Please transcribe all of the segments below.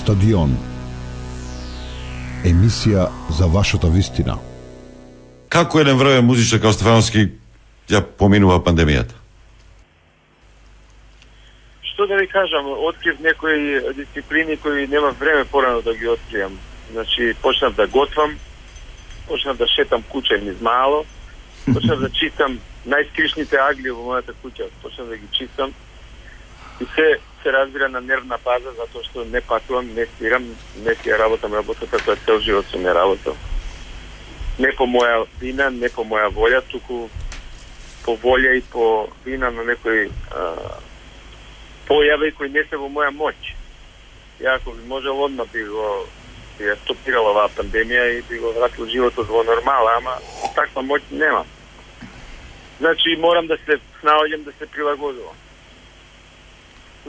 Стадион. Емисија за вашата вистина. Како еден врвен музичар како Стефановски ја поминува пандемијата? Што да ви кажам, открив некои дисциплини кои нема време порано да ги откријам. Значи, почнав да готвам, почнав да шетам куќа низ мало, почнав да чистам најскришните агли во мојата куќа, почнав да ги чистам. И се разбира на нервна база, затоа што не патувам, не свирам, не си ја работам работата која цел живот сум ја работал. Не по моја вина, не по моја волја, туку по волја и по вина на некои појави кои не се во моја моќ. Ја ако би можел одма би ја стопирала оваа пандемија и би го вратил животот во нормала, ама таква моќ нема. Значи морам да се снаоѓам, да се прилагодувам.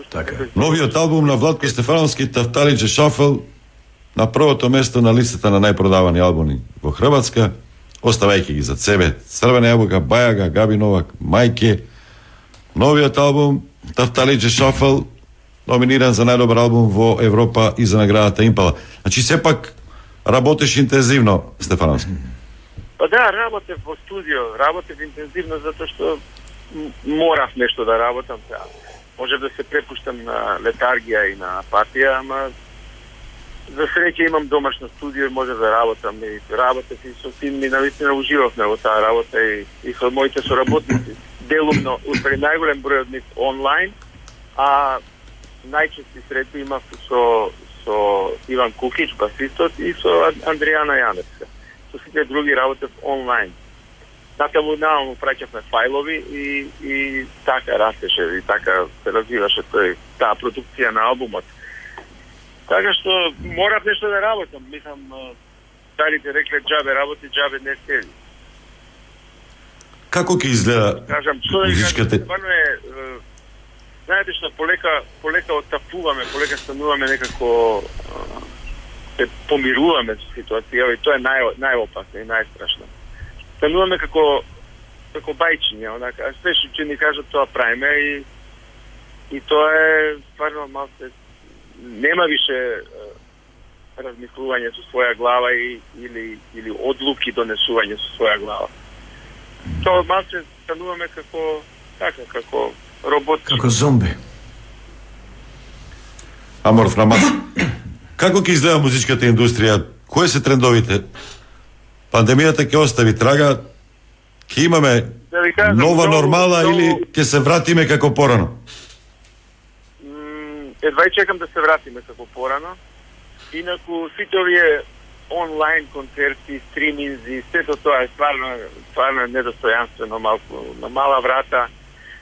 Така. Новиот албум на Владко Стефановски, Тафталиџе Шафл, на првото место на листата на најпродавани албуми во Хрватска, оставајќи ги зад себе Црвена јабука, Бајага, Габи Новак, Мајке. Новиот албум Тафталиџе Шафл номиниран за најдобар албум во Европа и за наградата Импала. Значи сепак работиш интензивно, Стефановски. Па да, работев во студио, работев интензивно затоа што морав нешто да работам. Може да се препуштам на летаргија и на апатија, ама за среќа имам домашно студио и може да работам. И работев и со син ми, навистина уживавме во таа работа и со моите соработници. Делумно, успари најголем број од нив онлайн, а најчести среќа имав со Иван Кукич, басистот, и со Андријана Јаневска. Со сите други работев онлайн. Натаму му праќавме фајлови и така растеше и така се развиваше таа продукција на албумот. Така што морав нешто да работам. Мислам, старите рекле џабе работи, џабе не седи. Како ќе изгледа музичката? Знаете што, полека оттапуваме, полека стануваме некако се помируваме со ситуација и тоа е најопасно и најстрашно. Стануваме како бајчиња, онака, све што ни кажат тоа правиме и тоа е стварно малце, нема више размислување со своја глава или одлуки донесување со своја глава. Тоа малце стануваме како роботи. Како зомби. Амор Фрамас, како ќе изгледа музичката индустрија? Кои се трендовите? Пандемијата ќе остави трага, ќе имаме нова нормала или ќе се вратиме како порано? Едва и чекам да се вратиме како порано. Инаку сите овие онлайн концерти, стриминзи, сето тоа е стварно недостојанствено, малку на мала врата.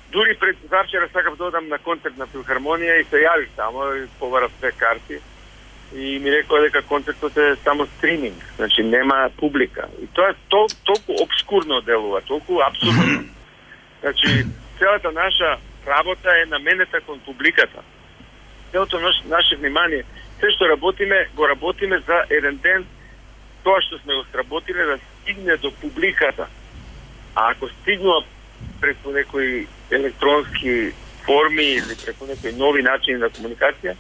Дури пред завчера сакав да одам на концерт на Филхармонија и се јавив тамо и побарав 2 карти. И ми рекоа дека концертот е само стриминг, значи нема публика. И тоа е толку обскурно делува, толку абсурдно. Значи, целата наша работа е наменета кон публиката. Целото наше внимание, се што работиме, го работиме за еден ден, тоа што сме го сработиле да стигне до публиката. А ако стигнува преку некои електронски форми или преку некои нови начини на комуникација,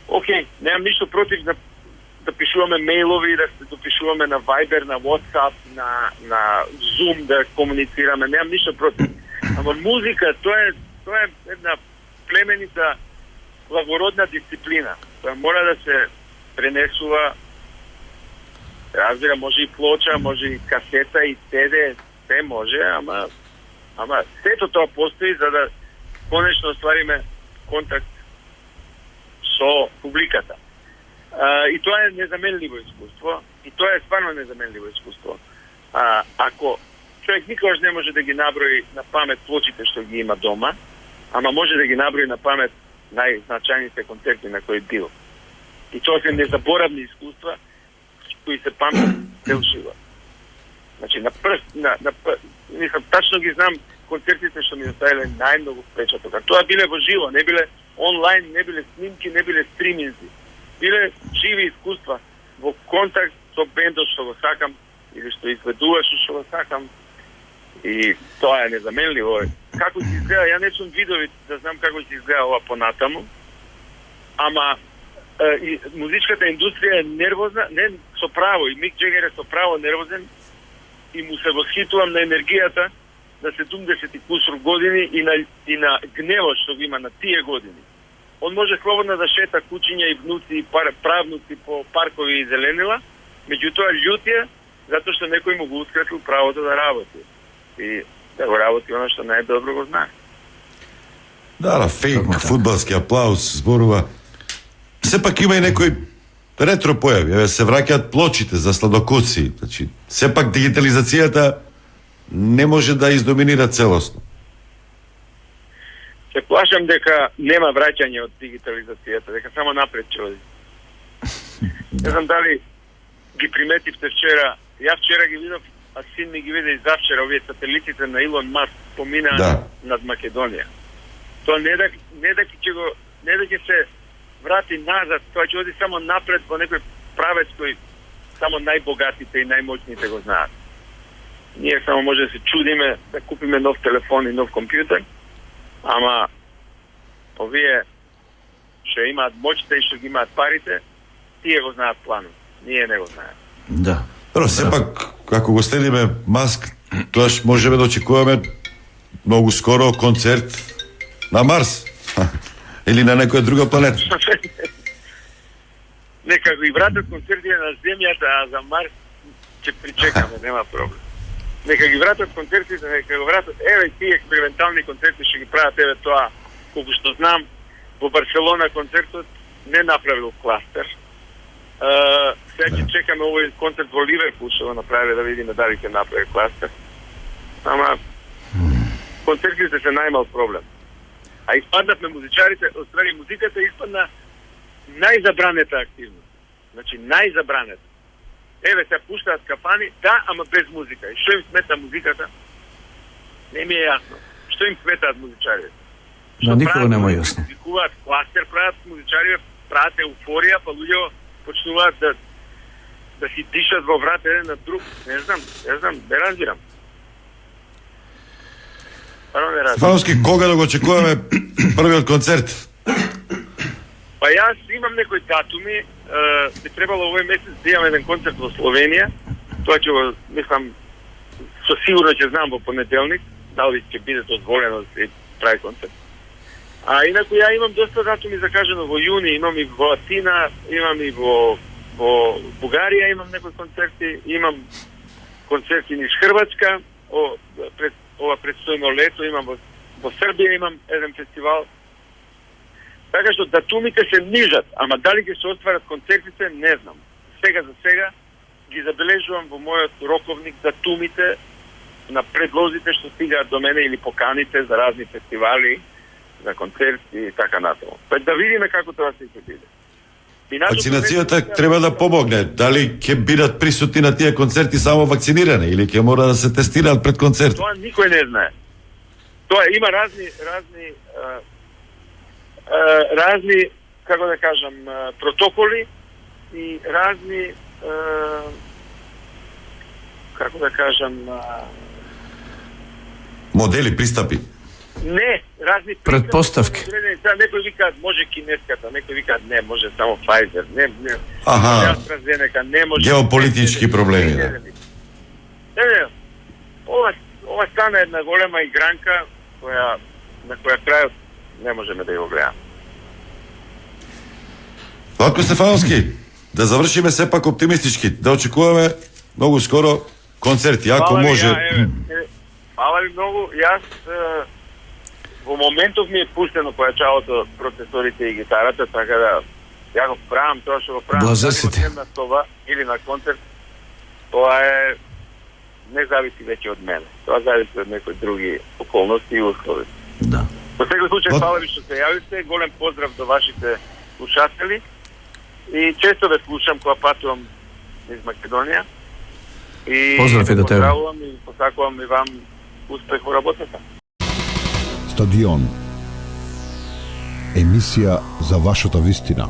окей, немам ништо против да пишуваме мејлови, да се допишуваме на Viber, на WhatsApp, на Zoom, да комуницираме, немам ништо против. Ама музика, тоа е една племенита благородна дисциплина, која мора да се пренесува, разбира, може и плоча, може и касета, и CD, се може, ама сето тоа постои за да конечно оствариме контакт со публиката. И тоа е незаменливо искуство, и тоа е стварно незаменливо искуство. Ако човек никогаш не може да ги наброи на памет плочите што ги има дома, ама може да ги наброи на памет најзначајните концерти на кои бил. И тоа се незаборавни искуства кои се памтат цел живот. Значи, мислам, тачно ги знам концертите што ми оставиле најмногу впечаток. Тоа биле во живо, не биле онлайн, не биле снимки, не биле стриминзи. Биле живи искуства во контакт со бендот што го сакам или што изведуваш што го сакам. И тоа е незаменливо. Како ќе изгледа, ја не сум видови да знам како ќе изгледа ова понатаму, ама и музичката индустрија е нервозна, не со право, и Мик Джегер е со право нервозен, и му се восхитувам на енергијата на 70 и кусур години и на гневот што го има на тие години. Он може слободно да шета кучиња и внуци и правнуци по паркови и зеленила, меѓутоа љут е затоа што некој му го ускратил правото да работи. И да го работи оно што најдобро го знае. Да, фейк, фудбалски аплауз, зборува. Сепак има и некои ретро појави, еве се враќаат плочите за сладокуци. Значи, сепак дигитализацијата не може да издоминира целосно. Се плашам дека нема враќање од дигитализацијата, дека само напред ќе оди. Не знам дали ги приметивте вчера. Ја вчера ги видов, а син ми ги виде и завчера, овие сателитите на Илон Маск помина над Македонија. Тоа не дека се врати назад, тоа ќе оди само напред во некој правец кој само најбогатите и најмоćните го знаат. Ние само може да се чудиме да купиме нов телефон и нов компјутер, ама овие што имаат моќта и што ги имаат парите, тие го знаат планот. Ние не го знаеме. Да. Добро, сепак, ако го следиме Маск, тоаш можеме да очекуваме многу скоро концерт на Марс. Или на некоја друга планета. Нека го и вратат концертите на Земјата, а за Марс ќе причекаме, нема проблем. Нека ги вратат концертите, нека го вратат. Еве тие експериментални концерти што ги прават, еве тоа, колку што знам, во Барселона концертот не направил кластер. Сега ќе чекаме овој концерт во Ливерпул што го направи да видиме дали ќе направи кластер. Ама концертите се најмал проблем. А испаднавме музичарите, отствари музиката испадна најзабранета активност. Значи најзабранета. Еве се пуштаат кафани, да, ама без музика. И што им смета музиката? Не ми е јасно. Што им сметаат музичарите? Да, никога нема јасно. Музикуваат кластер, прават музичари, прават еуфорија, па луѓе почнуваат да си дишат во врат еден на друг. Не знам, не разбирам. Стефановски, кога да го очекуваме првиот концерт? Па јас имам некои датуми, би требало овој месец да имам еден концерт во Словенија. Тоа ќе го, мислам, со сигурно ќе знам во понеделник, дали ќе биде дозволено да се прави концерт. А инаку ја имам доста датуми закажано во јуни, имам и во Атина, имам и во Бугарија, имам некои концерти, имам концерти низ Хрватска, ова предстојно лето имам во Србија, имам еден фестивал. Така што датумите се нижат, ама дали ќе се остварат концертите, не знам. Сега за сега ги забележувам во мојот роковник датумите на предлозите што стигаат до мене или поканите за разни фестивали, за концерти и така натаму. Па да видиме како тоа се ќе биде. Вакцинацијата треба да помогне. Дали ќе бидат присутни на тие концерти само вакцинирани или ќе мора да се тестираат пред концерт? Тоа никој не знае. Тоа има разни како да кажам протоколи и разни како да кажам модели, пристапи. Не, разни предпоставки. Некои викаат може кинеската, некои викаат не, може само Pfizer, не. Аха. AstraZeneca, не може. Геополитички проблеми, да. Не. Ова стана една голема игранка на која крајот не можеме да ја огледаме. Владко Стефановски, да завршиме сепак оптимистички, да очекуваме многу скоро концерти, ако може. Фала ви многу. Јас во моментов ми е пуштено појачалото, процесорите и гитарата, така да ја го правам тоа што го правам. Блажесите. На соба или на концерт, тоа не зависи веќе од мене. Тоа зависи од некои други околности и услови. Да. Во секој случај, фала ви што се јавите. Голем поздрав до вашите слушатели. И често ве слушам кога патувам из Македонија. И поздрав и до тебе. Поздравувам и посакувам и вам успех во работата. Стадион. Емисија за вашата вистина.